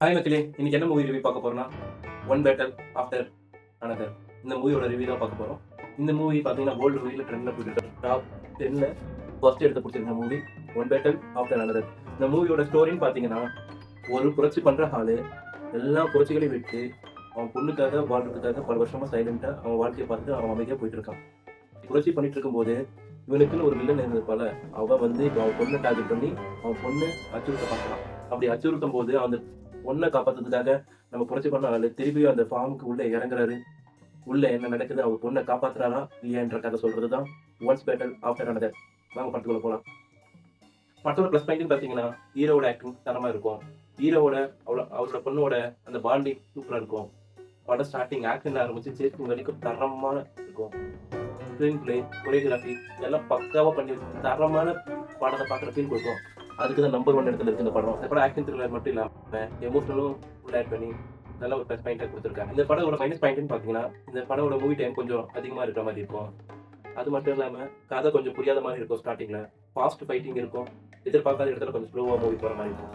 Hi மக்களே, இன்னைக்கு என்ன மூவி ரிவ்யூ பார்க்க போறோம்னா, ஒன் பேட்டல் ஆஃப்டர் அனதர். இந்த மூவியோட ரிவ்யூ தான் பார்க்க போறோம். இந்த மூவி பார்த்தீங்கன்னா வேர்ல்டு ரிவ்யூல ட்ரெண்ட்ல போயிட்டு இருக்கு. டாப் 10ல ஃபர்ஸ்ட் இடத்த பிடிச்சிருக்க movie one battle after another. இந்த மூவியோட ஸ்டோரின்னு பார்த்தீங்கன்னா, ஒரு புரட்சி பண்ற ஆளு எல்லா புரட்சிகளையும் விட்டு அவன் பொண்ணுக்காக வாழ்றதுக்காக பல வருஷமா சைலண்டா அவன் வாழ்க்கையை பார்த்துட்டு அவன் அமைதியா போயிட்டு இருக்கான். புரட்சி பண்ணிட்டு இருக்கும்போது இவனுக்குன்னு ஒரு வில்லன் இருந்திருப்பால, அவன் வந்து இப்போ அவன் பொண்ணை டார்கெட் பண்ணி அவன் பொண்ணு அச்சுறுத்த பார்க்கலாம். அப்படி அச்சுறுத்தும் போது அந்த பொண்ணை காப்பாத்துறதுக்காக நம்ம புரட்சி பண்ண ஆளு திருப்பியும் அந்த ஃபார்முக்கு உள்ள இறங்குறாரு. உள்ள என்ன நடக்குது, அவர் பொண்ணை காப்பாத்துறாரா இல்லையான்ற கதை சொல்றதுதான் ஒன்ஸ் பேட்டல் ஆஃப்டர் அனதர். வாங்க படத்துக்குள்ள போலாம். படத்தோட ப்ளஸ் பாயிண்ட்னு பார்த்தீங்கன்னா, ஹீரோவோட ஆக்டிங் தரமா இருக்கும். ஹீரோவோட அவரோட பொண்ணோட அந்த பாண்டிங் சூப்பரா இருக்கும். படம் ஸ்டார்டிங் ஆக்ஷன்ல ஆரம்பிச்சு சேசிங் வரைக்கும் தரமா இருக்கும். ஸ்க்ரீன் பிளே, கொரியோகிராஃபி இதெல்லாம் பக்காவா பண்ணி தரமான படத்தை பார்க்குற ஃபீல் கொடுக்கும். அதுக்கு தான் நம்பர் 1 இடத்துல இருக்கு இந்த படம். இந்த படம் ஆக்ஷன் த்ரில்லர் மட்டும் இல்லாம எமோஷனலும் ஃபுல் ஆட் பண்ணி நல்ல ஒரு ப்ளஸ் பாயிண்ட்டா குடுத்துருக்காங்க. இந்த படத்தோட மைனஸ் பாயிண்ட்ன்னு பார்த்தீங்கன்னா, இந்த படத்தோட மூவி டைம் கொஞ்சம் அதிகமா இருக்கிற மாரி இருக்கும். அது மட்டும் இல்லாம கதை கொஞ்சம் புரியாத மாரி இருக்கும் ஸ்டார்ட்டிங்ல. ஃபாஸ்ட் ஃபைட்டிங் இருக்கும். எதிர்பார்க்காத இடத்துல கொஞ்சம் ஸ்லோவா மூவி போற மாரி இருக்கும்.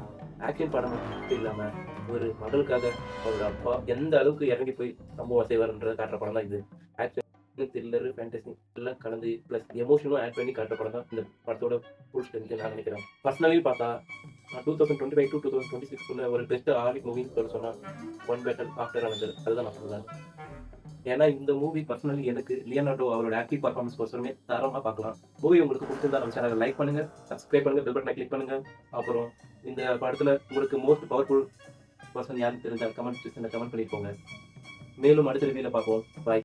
ஆக்ஷன் படம் மட்டும் இல்லாம ஒரு மகளுக்காக அவரோட அப்பா எந்த அளவுக்கு இறங்கி போய் சம்பவம் செய்வார்ன்றத காட்டுற படம் தான் இது. ஆக்ஷன், த்ரில்லர், ஃபேண்டஸி எல்லாம் கலந்து பிளஸ் எமோஷனும் ஆட் பண்ணி காட்டுற படம் தான் இந்த படத்தோட ஃபுல் ஸ்ட்ரென்த் நான் நினைக்கிறேன். பர்சனலி பார்த்தா 2025 to 2026 ஒரு பெஸ்ட் ஹாலிவுட் மூவின்னு சொன்னா ஒன் பேட்டல் ஆஃப்டர் அனதர் அதுதான் நான் சொல்லுவேன். ஏன்னா இந்த மூவி பர்சனலி எனக்கு லியோனார்டோ அவரோட ஆக்டிவ் பர்ஃபார்மன்ஸ் கோசரமே தரமா பார்க்கலாம். மூவி உங்களுக்கு பிடிச்சிருந்தா நம்ம சேனலை லைக் பண்ணுங்க, சப்ஸ்கிரைப் பண்ணுங்க, பெல் பட்டனை கிளிக் பண்ணுங்க. அப்புறம் இந்த படத்துல உங்களுக்கு மோஸ்ட் பவர்ஃபுல் பர்சன் யாருன்னு தெரிஞ்சா கமெண்ட் செக்ஷன்ல கமெண்ட் பண்ணிட்டு போங்க. மேலும் அடுத்த ரிவ்யூல பார்ப்போம். பாய்.